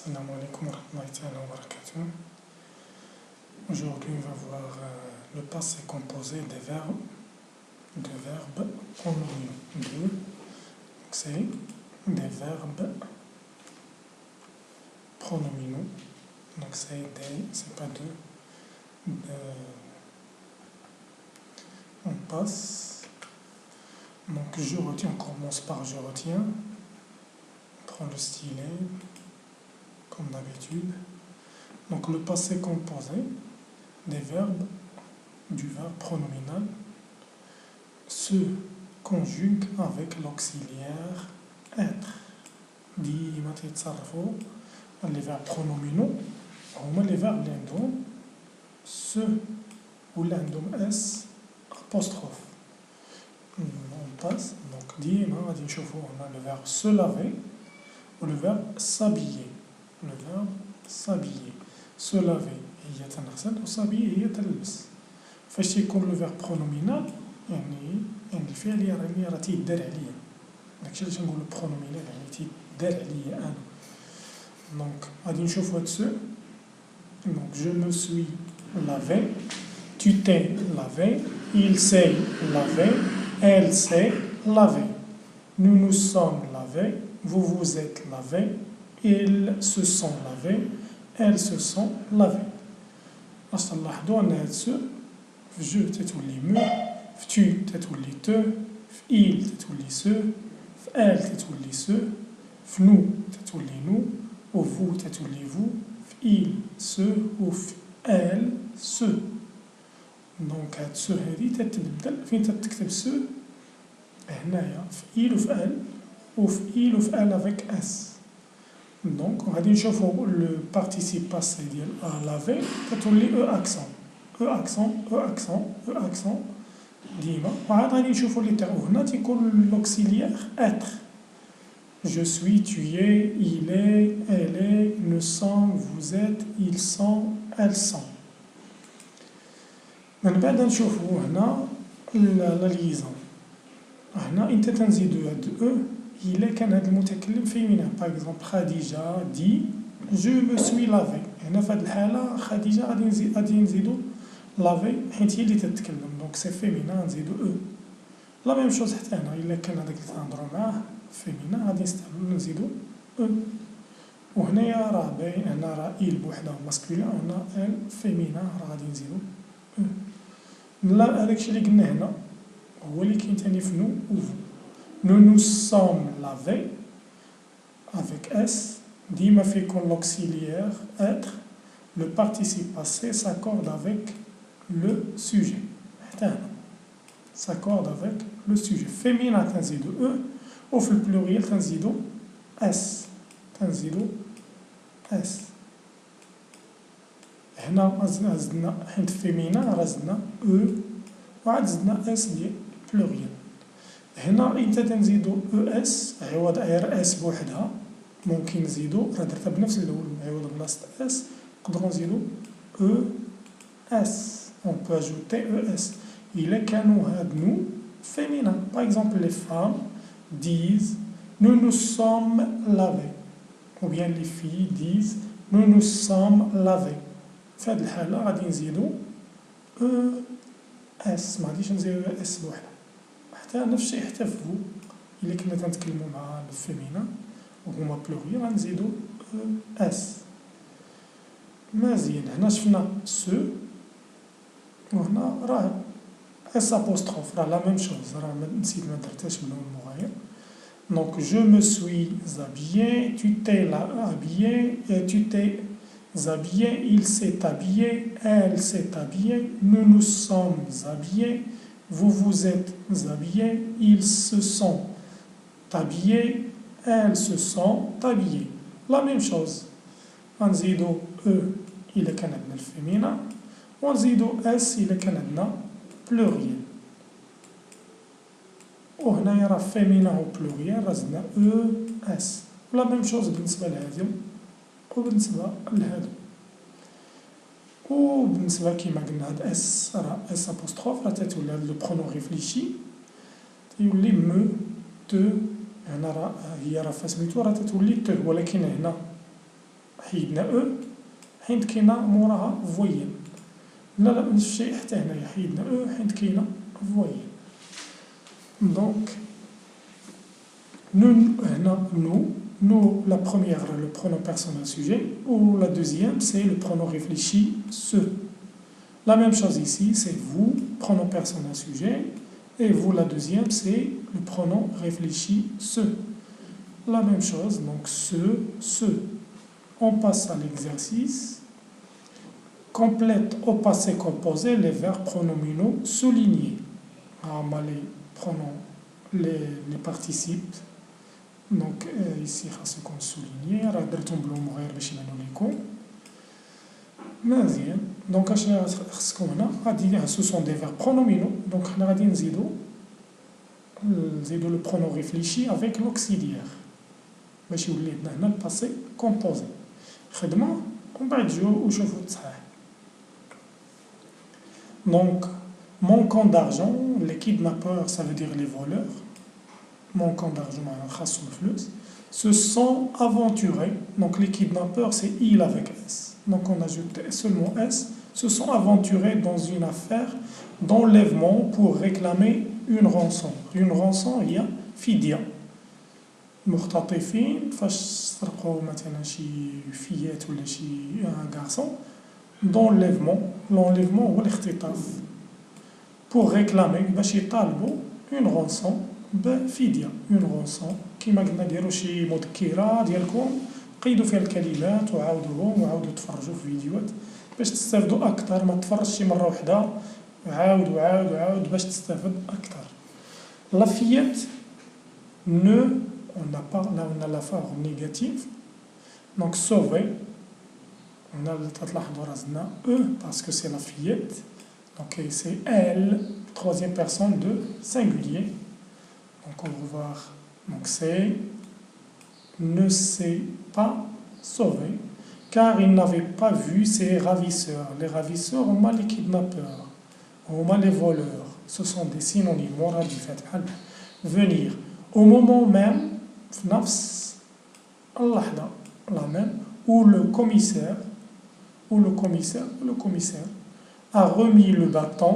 Salam alaikum wa rahmatullahi wa barakatuh. Aujourd'hui, on va voir le passé composé des verbes pronominaux. Donc, c'est des verbes pronominaux. Donc, c'est pas deux. On passe. Donc, je retiens, on commence par je retiens. On prend le stylet, comme d'habitude. Donc, le passé composé des verbes, du verbe pronominal, se conjugue avec l'auxiliaire être. ديما تيتصرفوا les verbes pronominaux هما les verbes اللي عندهم se ولا عندهم اس apostrophe. On passe donc ديما غادي نشوفوا هنا le verbe se laver ou le verbe s'habiller. Le verbe s'habiller. Se laver هي تنغسل و s'habiller هي تلبس. فاش تيكون لو فيرب برونومينال يعني الفعل راه تيدار عليا. داكشي اللي تنقولو برونومينال يعني تيدار عليا انا. دونك غادي نشوفو هاد سو. دونك je me suis lavé, tu t'es lavé, il s'est lavé, elle s'est lavée. Nous nous sommes lavés, vous vous êtes lavés, ils se sont lavés, elles se sont lavées. باش تلاحظوا ان هاد سو في جو تتولي مو، في tu تتولي te، في il تتولي se، في elle تتولي se، في nous تتولي nous، و vous تتولي vous، في il se و في elle se. دونك هاد سو هادي تتبدل فين تتكتب سو هنايا في il و في elle و في il و في elle avec s. Donc, on va dire le participe passé à laver, تتولي e accent, e accent, e accent, e accent, ديما. وعاد غادي نشوفو لي تاعو هنا تيكون l'auxiliaire être. Je suis, tu es, il est, elle est, nous sommes, vous êtes, ils sont, elles sont. من بعد نشوفو هنا la liaison. هنا انت تنزيدو هاد e. Il est كان هذا المتكلم féminin. Par exemple خديجة dit je me suis lavé. هنا في هذه الحالة خديجة غادي نزيدو lavé حيت هي اللي تتكلم دونك سي féminin نزيدو او. لا ميم شوز حتى هنا إلا كان هذاك اللي تهضرو معاه féminin غادي نستعملو نزيدو او. وهنايا راه باين هنا راه il بوحدها masculin وهنا elle féminin راه غادي نزيدو او. لا هذاك الشيء اللي قلنا هنا هو اللي كاين تاني في نو و فو. Nous nous sommes lavés avec S, dima fait comme l'auxiliaire être, le participe passé s'accorde avec le sujet. S'accorde avec le sujet. Féminin tanzido E, ou le pluriel tanzido S. Tanzido S. هنا زدنا حيت féminin راه زدنا E وعاد زدنا S ديال pluriel. هنا انت تنزيدو او اس عوض غير اس بوحدها ممكن نزيدو راه درتها بنفس الاول عوض بلاصه اس نقدروا نزيدو او اس اون بو اجوتي او اس الا كانوا هاد نو فيمينا باغ اكزومبل لي فام ديز نو نو سوم لافي او بيان لي في ديز نو نو سوم لافي في هاد الحاله غادي نزيدو او اس ما غاديش نزيدو اس بوحدها. حتى نفس الشيء حتى فو إلا كنا تنتكلمو مع الفيمينا وهما بلوريال غنزيدو اس. مزيان هنا شفنا سو وهنا راه اس apostrophe راه لا ميم شوز راه نسيت ما درتهاش باللون المغاير. دونك جو مو سوي habillé, tu t'es habillé, tu t'es habillé, il s'est habillé, elle s'est habillée, nous nous sommes habillés, vous vous êtes habillés, ils se sont habillés, elles se sont habillées. La même chose. غنزيدو E إلا كان عندنا الفيمينا ونزيدو S إلا كان عندنا pluriel. وهنايا راه فيمينا و pluriel راه زدنا E S. لا ميم شوز بالنسبة لهادو وبالنسبة لهادو. وبالنسبة كيما قلنا هاد اس راه اس apostrophe راه تتولي هاد لو برونون ريفليشي تيولي مو تو. هنا راه هي راه فاسميتو راه تتولي تو ولكن هنا حيدنا او حيت كاينه موراها فويل لا نفس الشيء حتى هنايا حيدنا او حيت كاينه فويل دونك nous, la première, le pronom personnel sujet, ou la deuxième, c'est le pronom réfléchi, ce. La même chose ici, c'est vous, pronom personnel sujet, et vous, la deuxième, c'est le pronom réfléchi, ce. La même chose, donc ce. On passe à l'exercice. Complète au passé composé les verbes pronominaux soulignés. On va les pronoms, les participes. Donc ici خاصكم souligner راه درتهم بلون غير باش يبانو ليكم مزيان دونك اش خاصكم هنا غادي سو سون دي فيرب برونومينو دونك حنا غادي نزيدو لو برونو ريفليشي افيك لوكسيليير باش يولي عندنا هنا الباسي كومبوزي خدمه ومن بعد جيو وشوفوا التصحيح دونك manquant d'argent les kidnappeurs ça veut dire les voleurs manquant d'argent se sont aventurés. Donc les kidnappeurs, c'est il avec S. Donc on ajoute seulement S. Se sont aventurés dans une affaire d'enlèvement pour réclamer une rançon. Une rançon, il y a fidia. مختطفين فاش سرقوا مثلا شي فيات ولا شي garçon d'enlèvement. L'enlèvement هو الاختطاف. Pour réclamer باش يطالبوا une rançon بفدية اون غونسون كيما قلنا ديروا شي مذكره ديالكم قيدوا فيها الكلمات وعاودوهم وعاودوا تفرجوا في فيديوهات باش تستافدوا اكثر ما تفرجش شي مره واحده عاود باش تستافد اكثر لا فيات نو on n'a pas là on a la forme négative donc sauver on a تلاحظوا راسنا parce que c'est la fillette donc c'est elle troisième personne de singulier. Donc on va voir, donc c'est ne s'est pas sauvé car il n'avait pas vu ses ravisseurs. Les ravisseurs ont mal les kidnappeurs, ont mal les voleurs. Ce sont des synonymes moradifat venir au moment même, la même où le commissaire a remis le bâton,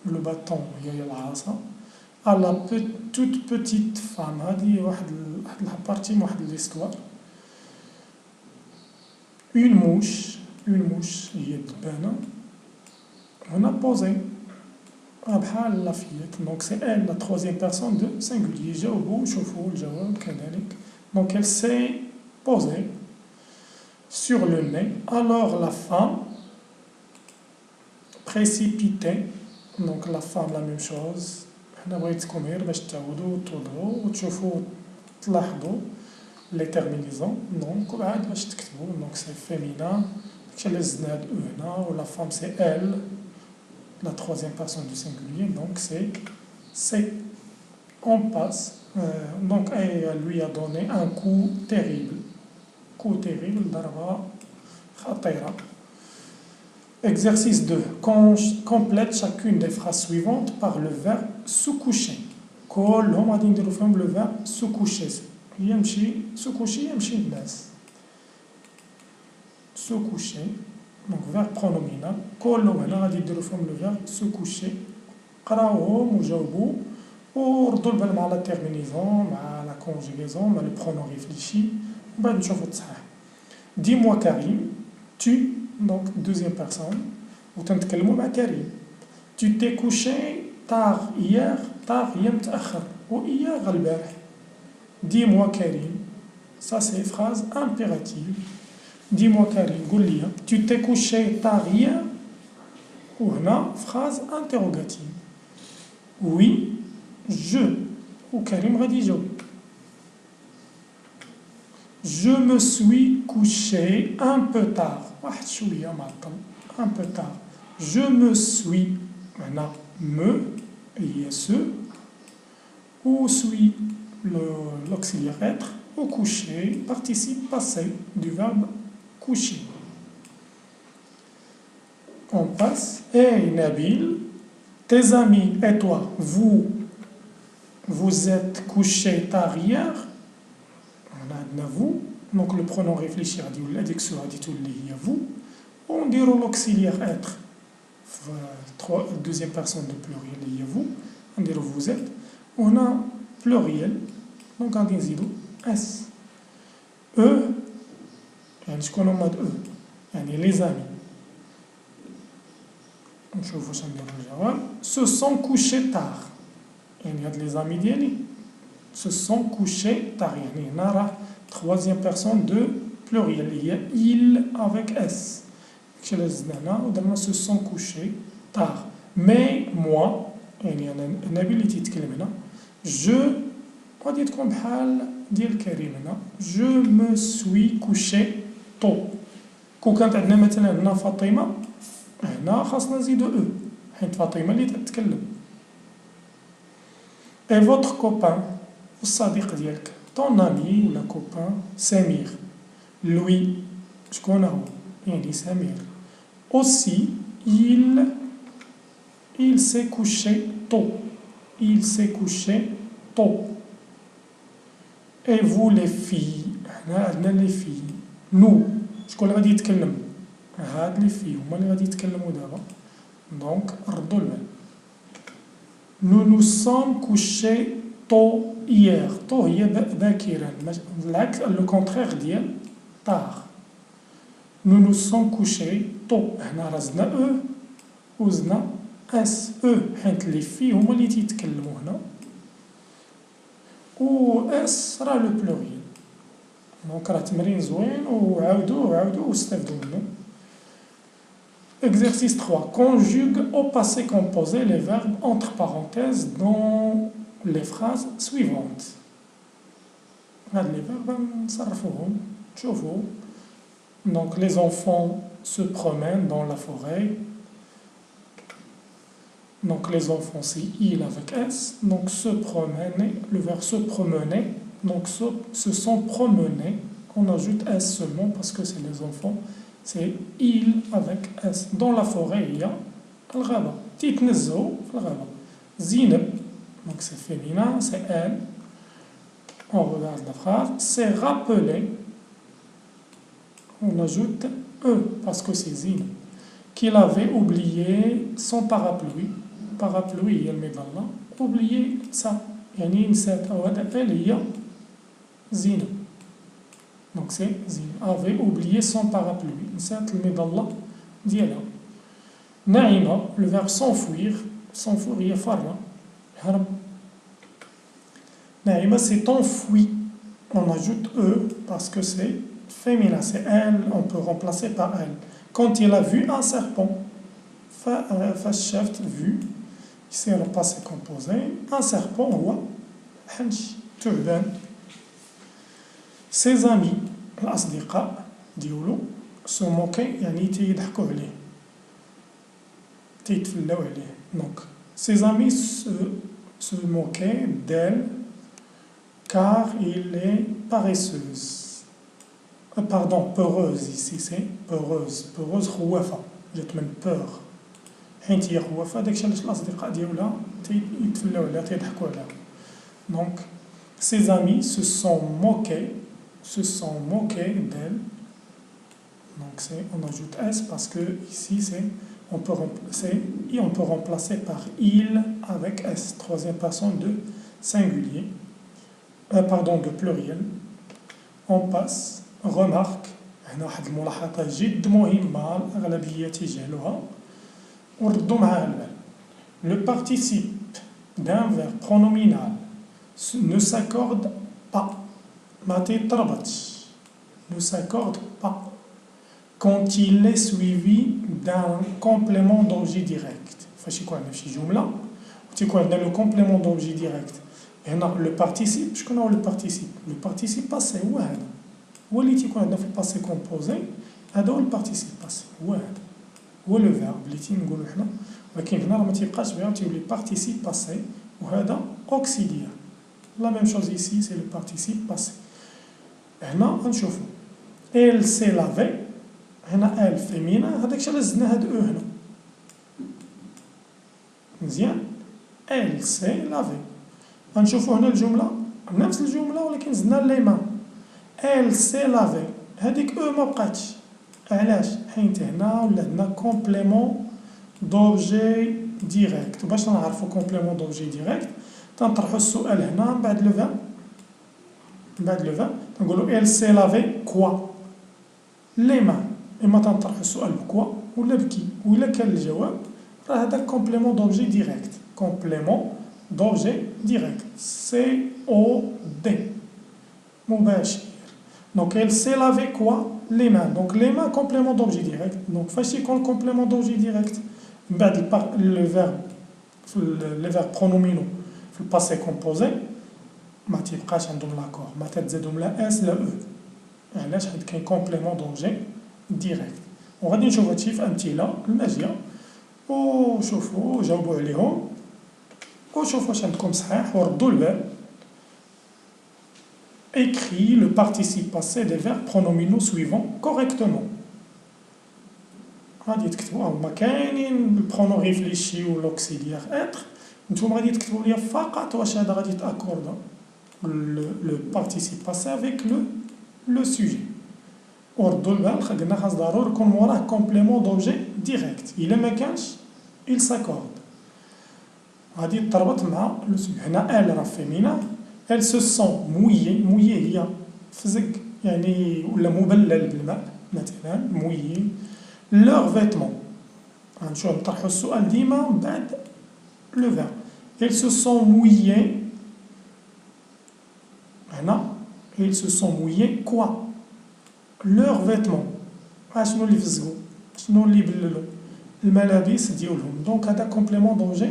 il y a العصا à la toute petite femme. هذه واحد البارتي من واحد l'histoire. Une mouche هي الدبانة on a posé بحال la fillette donc c'est elle la troisième personne de singulier جاوبوا شوفوا الجواب كذلك donc elle s'est posée sur le nez alors la femme précipitée donc la femme la même chose حنا بغيتكم غير باش تعاودوا توضعوا وتشوفوا تلاحظوا لي تيرمينيزون دونك وبعد باش تكتبوا دونك سي فيمينا داكشي اللي زدنا هاد او هنا ولا فام سي ال لا troisième personne du singulier donc c'est on passe donc elle lui a donné un coup terrible ضربة خطيرة. Exercice 2. Complète chacune des phrases suivantes par le verbe se coucher. كلهم غادي نديرو فيهم le verbe se coucher. يمشي se coucher يمشي الناس. Se coucher. Donc verbe pronominal. كلهم هنا غادي نديرو فيهم le verbe se coucher. قراوهم وجاوبوا وردوا البال مع la terminaison مع la conjugaison مع le pronom réfléchi. ومن بعد نشوفو التصحيح. Dis-moi Karim, tu donc deuxième personne وتنتكلموا مع كريم tu t'es couché tard hier متأخر وhier البارح dis-moi Karim ça c'est phrase impérative dis-moi Karim قول لي tu t'es couché tard hier وهنا phrase interrogative oui je وكريم غادي يجاوب je me suis couché un peu tard واحد شوية معطل un peu tard je me suis هنا me et ce ou suis l'auxiliaire être au coucher participe passé du verbe coucher on passe et Nabil tes amis et toi vous êtes couché tard hier on a vous Donc le pronom réfléchi غادي يولي هذيك السوا غادي تولي هي vous. ونديرو l'auxiliaire être. Deuxième personne de pluriel اللي هي vous. نديرو vous êtes. وهنا pluriel. Donc غادي نزيدو s. eux يعني شكون هما هاد eux يعني les amis. نشوفو واش نديرو الجواب. Se sont couchés tard. يعني هاد les amis ديالي se sont couchés tard. يعني هنا راه troisième personne de pluriel اللي هي il avec s. كشي زدنا هنا ودرنا se sont couchés tard. Mais moi يعني أنا النبي اللي تيتكلم هنا je غادي تكون بحال ديال كريم هنا je me suis couché tôt. كون كانت عندنا مثلا هنا فاطمة هنا خاصنا نزيدو او حيت فاطمة اللي تتكلم. et votre copain الصديق ديالك ton ami ولا copain سمير lui شكون هو يعني سمير aussi il s'est couché tôt. Il s'est couché tôt. Et vous les filles هنا عندنا les filles nous شكون اللي غادي يتكلم هاد لي في هما اللي غادي يتكلموا دابا دونك ردوا البال. nous nous sommes couchés tôt hier. tôt هي باكرا العكس لو كونترير ديال tard. nous nous sommes couchés tôt هنا راه زدنا او وزدنا اس او حيت لي في هما اللي تيتكلموا هنا و اس راه لو بلوريال. دونك راه تمرين زوين وعاودوا واستافدوا منه. Exercice 3. Conjugue au passé composé les verbes entre parenthèses dans les phrases suivantes. هاد les verbes نصرفوهم تشوفوا. Donc les enfants se promènent dans la forêt. Donc les enfants c'est il avec s. Donc se promener, le verbe se promener. Donc se sont promenés. On ajoute s seulement parce que c'est les enfants. C'est il avec s. Dans la forêt il y a الغابة. تيتنزهوا في الغابة. زينب. Donc c'est féminin, c'est elle. On regarde la phrase. C'est rappelé. On ajoute e parce que c'est Zine. Qu'il avait oublié son parapluie. Parapluie هي المظلة. oublié ça. يعني نسات أو هذا elle هي زينب. Donc c'est Zine. Avait oublié son parapluie. نسات المظلة ديالها. نعيمة le verbe s'enfuir. s'enfuir هي فر. هرب. نعيمة c'est enfui. On ajoute e parce que c'est féminin, c'est elle, on peut remplacer par elle. Quand il a vu un serpent, فالشفت vu, ici le passé composé, un serpent هو حنش تعبان. Ses amis, الأصدقاء ديالو se moquaient يعني تيضحكوا عليه تيتفلاو عليه. Donc ses amis se moquaient d'elle car il est paresseuse. Pardon, peureuse ici c'est peureuse. peureuse خوافة جات من peur حيت هي خوافة داكشي علاش الأصدقاء ديالها تيتفلاو عليها تيضحكوا عليها. Donc ses amis se sont moqués d'elle. Donc c'est on ajoute s parce que ici c'est on peut remplacer par il avec s troisième personne de singulier pardon de pluriel. On passe remarque هنا واحد الملاحظة جد مهمة الأغلبية تجهلها وردوا معها البال. Le participe d'un verbe pronominal ne s'accorde pas. ما تيتربطش. Ne s'accorde pas quand il est suivi d'un complément d'objet direct. فاش يكون عندنا شي جملة وتيكون عندنا le complément d'objet direct. هنا le participe شكون هو le participe؟ Le participe passé هو هذا. هو اللي تيكون عندنا في الباسي كومبوزي هذا هو البارتيسيب باسي هو هذا هو لو فيرب اللي تينقولو حنا ولكن هنا راه ما تيبقاش فيرب تيولي بارتيسيب باسي وهذا اوكسيليير. لا ميم شوز ايسي سي لو بارتيسيب باسي. هنا غنشوفو elle s'est lavée هنا elle فيمينا هذاك الشيء علاش زدنا هاد او هنا مزيان elle s'est lavée. غنشوفو هنا الجملة نفس الجملة ولكن زدنا لي مان elle s'est lavée. هذيك او ما بقاتش. علاش؟ حيت هنا ولا عندنا كومبليمون دوبجي ديريكت. باش نعرفو كومبليمون دوبجي ديريكت تنطرحو السؤال هنا من بعد لو فان. من بعد لو فان تنقولو elle s'est lavée quoi. لي ما اما تنطرحو السؤال بكوا ولا بكي. وإلا كان الجواب راه هذاك كومبليمون دوبجي ديريكت. كومبليمون دوبجي ديريكت. سي او دي مباشر. دونك elle s'est lavée quoi. les mains. Donc les mains complément d'objet direct. Donc فاش يكون complément d'objet direct من بعد le verbe les verbes pronominaux في الباسي كومبوزي ما تيبقاش عندهم لاكور، ما تتزادهم لا اس لا او. علاش؟ حيت كاين complément d'objet direct. وغادي نشوف هادشي في امثله الماجيه وشوفوا جاوبوا عليهم وشوفوا واش عندكم صحيح وردوا البال. Écrit le participe passé des verbes pronominaux suivants correctement. غادي تكتبوا هما كاينين البرونو ريفليشي والأوكسيليير اتر. نتوما غادي تكتبوا لي فقط واش هذا غادي تاكوردا لو participe passé avec le sujet. وردوا البال قلنا خاص ضروري يكون موراه كومبليمون دوبجي ديريكت. إلا ما كانش il s'accorde. غادي تربط مع لو سوجي. هنا ال راه فيمينا. elle se sent mouillée. mouillée هي فزق يعني ولا مبلل بالماء مثلا mouillée. leurs vêtements. غنمشيو نطرحو السؤال ديما من بعد لو فيرب. elle se sent mouillée. هنا ils se sont mouillés quoi. leurs vêtements. شنو اللي فزقوا؟ شنو اللي بللوا؟ الملابس ديالهم. دونك هذا كومبليمون دوبجي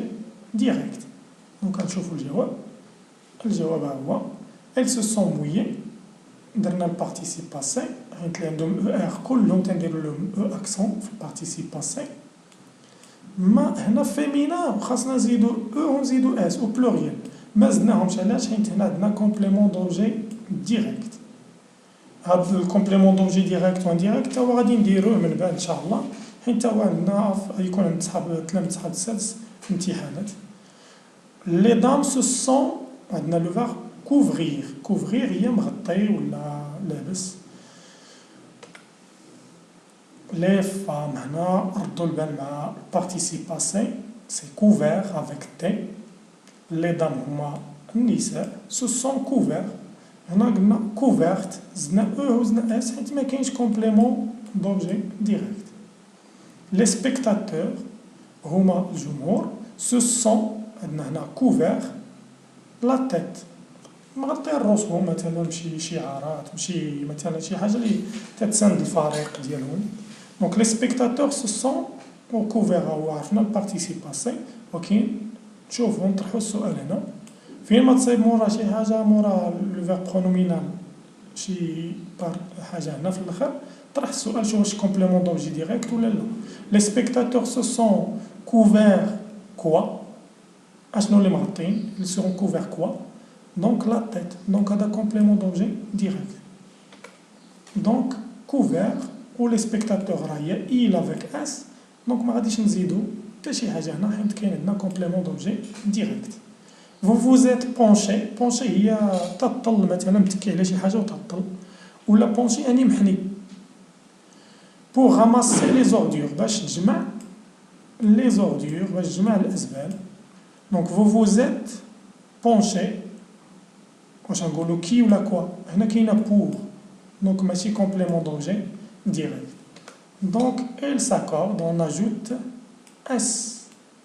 ديريكت. دونك غنشوفو الجواب. الجواب هو elles se sont mouillées. درنا البارتيسيب باسي حيت اللي عندهم او ار كلهم تنديرو لهم او اكسون في البارتيسيب باسي. ما هنا فيمينا وخاصنا نزيدو او ونزيدو اس او بلوريال. ما زدناهمش علاش؟ حيت هنا عندنا كومبليمون دوبجي ديريكت. هاد الكومبليمون دوبجي ديريكت وان ديريكت هو غادي نديروه من بعد ان شاء الله، حيت هو عندنا يكون عند تلاميذ صحاب السادس في الامتحانات. لي دام سو سون عندنا لو فيرب كوفغير. كوفغير هي مغطي ولا لابس. لي فام هنا ردوا البال مع البارتيسيب باسي سي كوفير افيك تي. لي دام هما النساء سو سون كوفير. هنا قلنا كوفيرت زدنا او وزدنا اس حيت ما كاينش كومبليمون دوبجي ديريكت. لي سبيكتاتور هما الجمهور سو سون عندنا هنا كوفير لا تيت مغطي الرسوم مثلا بشي شعارات بشي مثلا شي حاجه اللي تتساند الفريق ديالهم. دونك لي سبيكتاتور سو سون كوفير. هو عرفنا البارتيسيب باسي ولكن تشوفوا نطرحوا السؤال هنا فين ما تصيب مورا شي حاجه مورا لو فيرب برونومينال شي حاجه هنا في الاخر طرح السؤال شو واش كومبليمون دوبجي ديريكت ولا لا. لي سبيكتاتور سو سون كوفير كوا. اشنو اللي مغطين؟ ils seront couverts quoi. donc la tête. donc هذا كومبليمون دوبجي ديريكت. donc couvert و لي سبيكتاتور راه هي il avec s. donc ما غاديش نزيدو حتى شي حاجه هنا حيت كاين عندنا كومبليمون دوبجي ديريكت. vous vous êtes penché. penché هي تطل مثلا متكي على شي حاجه وتطل ولا penché يعني محني. pour ramasser les ordures باش تجمع les ordures باش تجمع الازبال. donc vous vous êtes penché. واش نقولوا كي ولا كوا؟ هنا كاينه pour. donc ماشي كومبليمون دوبجي direct. donc elle s'accorde on ajoute s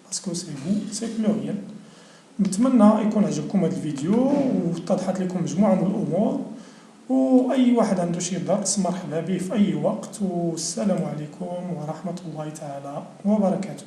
parce que c'est vous c'est pluriel. نتمنى يكون عجبكم هذا الفيديو واتضحت لكم مجموعه من الامور، واي واحد عنده شي درس مرحبا به في اي وقت، والسلام عليكم ورحمه الله تعالى وبركاته.